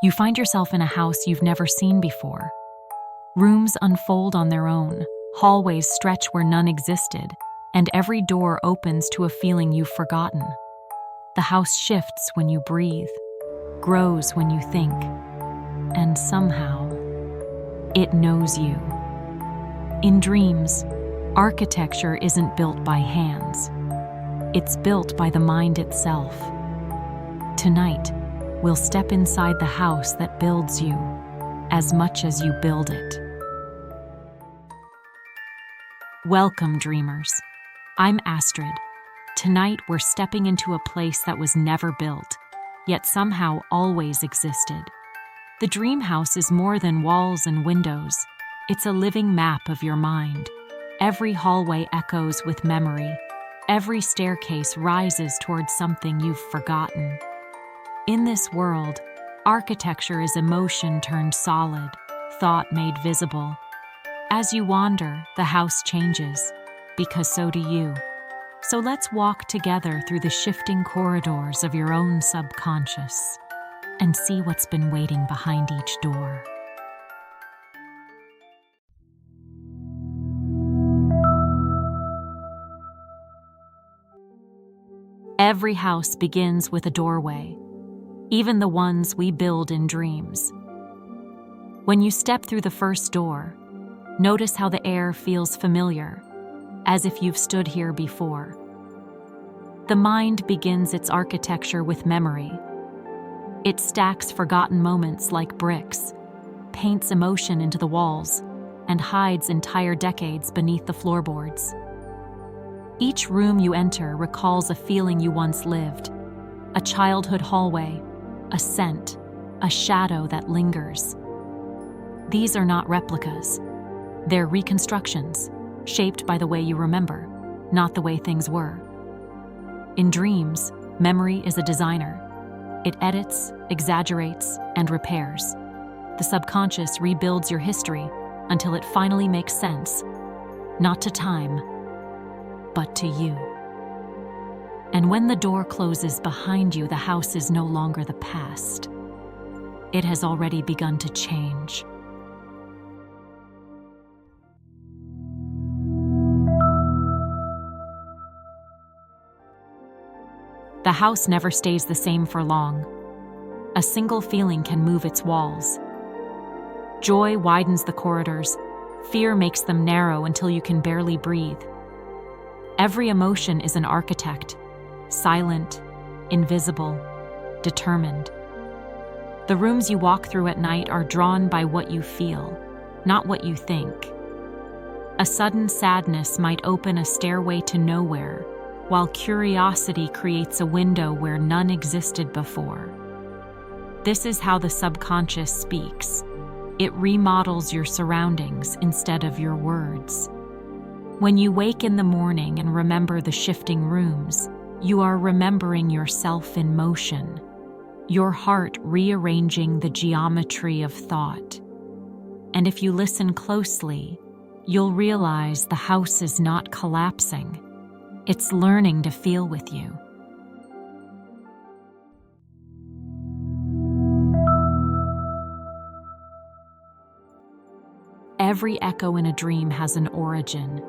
You find yourself in a house you've never seen before. Rooms unfold on their own, hallways stretch where none existed, and every door opens to a feeling you've forgotten. The house shifts when you breathe, grows when you think, and somehow, it knows you. In dreams, architecture isn't built by hands. It's built by the mind itself. Tonight, we'll step inside the house that builds you, as much as you build it. Welcome, dreamers. I'm Astrid. Tonight, we're stepping into a place that was never built, yet somehow always existed. The dream house is more than walls and windows. It's a living map of your mind. Every hallway echoes with memory. Every staircase rises towards something you've forgotten. In this world, architecture is emotion turned solid, thought made visible. As you wander, the house changes, because so do you. So let's walk together through the shifting corridors of your own subconscious and see what's been waiting behind each door. Every house begins with a doorway, even the ones we build in dreams. When you step through the first door, notice how the air feels familiar, as if you've stood here before. The mind begins its architecture with memory. It stacks forgotten moments like bricks, paints emotion into the walls, and hides entire decades beneath the floorboards. Each room you enter recalls a feeling you once lived, a childhood hallway, a scent, a shadow that lingers. These are not replicas. They're reconstructions, shaped by the way you remember, not the way things were. In dreams, memory is a designer. It edits, exaggerates, and repairs. The subconscious rebuilds your history until it finally makes sense, not to time, but to you. And when the door closes behind you, the house is no longer the past. It has already begun to change. The house never stays the same for long. A single feeling can move its walls. Joy widens the corridors. Fear makes them narrow until you can barely breathe. Every emotion is an architect, silent, invisible, determined. The rooms you walk through at night are drawn by what you feel, not what you think. A sudden sadness might open a stairway to nowhere, while curiosity creates a window where none existed before. This is how the subconscious speaks. It remodels your surroundings instead of your words. When you wake in the morning and remember the shifting rooms, you are remembering yourself in motion, your heart rearranging the geometry of thought. And if you listen closely, you'll realize the house is not collapsing. It's learning to feel with you. Every echo in a dream has an origin.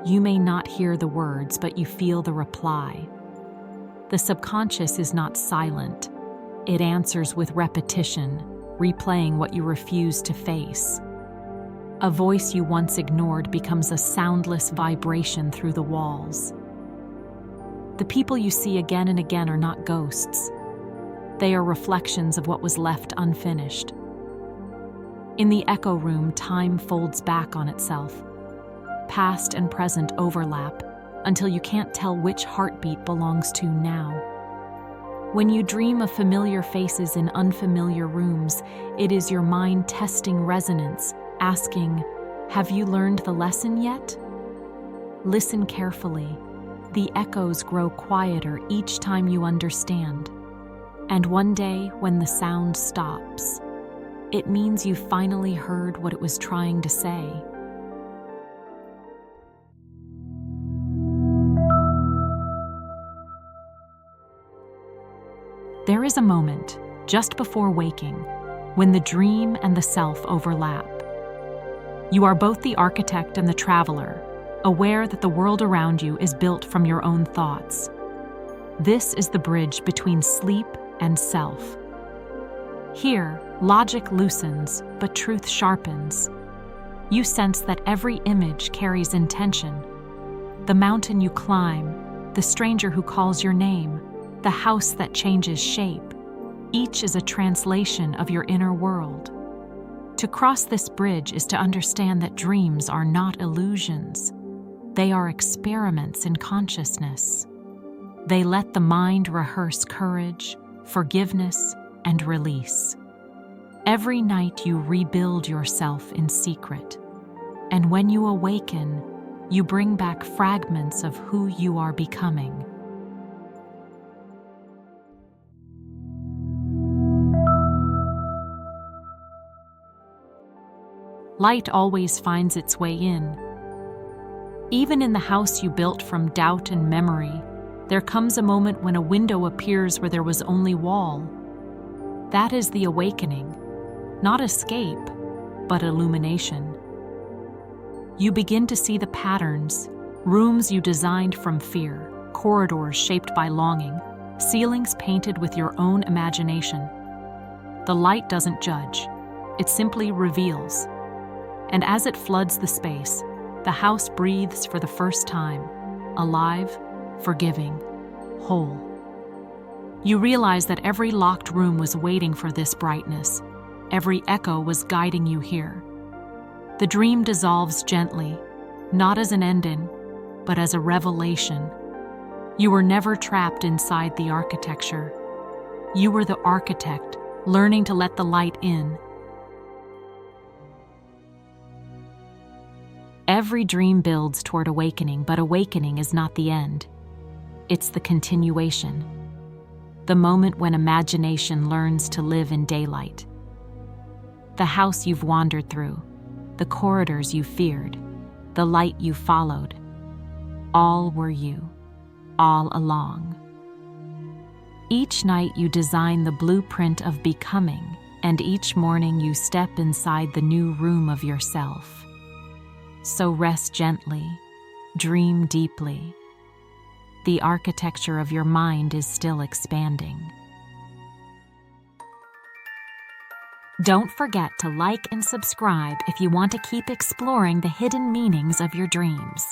You may not hear the words, but you feel the reply. The subconscious is not silent. It answers with repetition, replaying what you refuse to face. A voice you once ignored becomes a soundless vibration through the walls. The people you see again and again are not ghosts. They are reflections of what was left unfinished. In the echo room, time folds back on itself. Past and present overlap until you can't tell which heartbeat belongs to now. When you dream of familiar faces in unfamiliar rooms, it is your mind testing resonance, asking, "Have you learned the lesson yet?" Listen carefully. The echoes grow quieter each time you understand. And one day, when the sound stops, it means you finally heard what it was trying to say. There is a moment, just before waking, when the dream and the self overlap. You are both the architect and the traveler, aware that the world around you is built from your own thoughts. This is the bridge between sleep and self. Here, logic loosens, but truth sharpens. You sense that every image carries intention. The mountain you climb, the stranger who calls your name, the house that changes shape. Each is a translation of your inner world. To cross this bridge is to understand that dreams are not illusions. They are experiments in consciousness. They let the mind rehearse courage, forgiveness, and release. Every night you rebuild yourself in secret, and when you awaken, you bring back fragments of who you are becoming. Light always finds its way in. Even in the house you built from doubt and memory, there comes a moment when a window appears where there was only wall. That is the awakening, not escape, but illumination. You begin to see the patterns, rooms you designed from fear, corridors shaped by longing, ceilings painted with your own imagination. The light doesn't judge, it simply reveals. And as it floods the space, the house breathes for the first time, alive, forgiving, whole. You realize that every locked room was waiting for this brightness. Every echo was guiding you here. The dream dissolves gently, not as an ending, but as a revelation. You were never trapped inside the architecture. You were the architect, learning to let the light in. Every dream builds toward awakening, but awakening is not the end. It's the continuation. The moment when imagination learns to live in daylight. The house you've wandered through, the corridors you feared, the light you followed, all were you, all along. Each night you design the blueprint of becoming, and each morning you step inside the new room of yourself. So rest gently, dream deeply. The architecture of your mind is still expanding. Don't forget to like and subscribe if you want to keep exploring the hidden meanings of your dreams.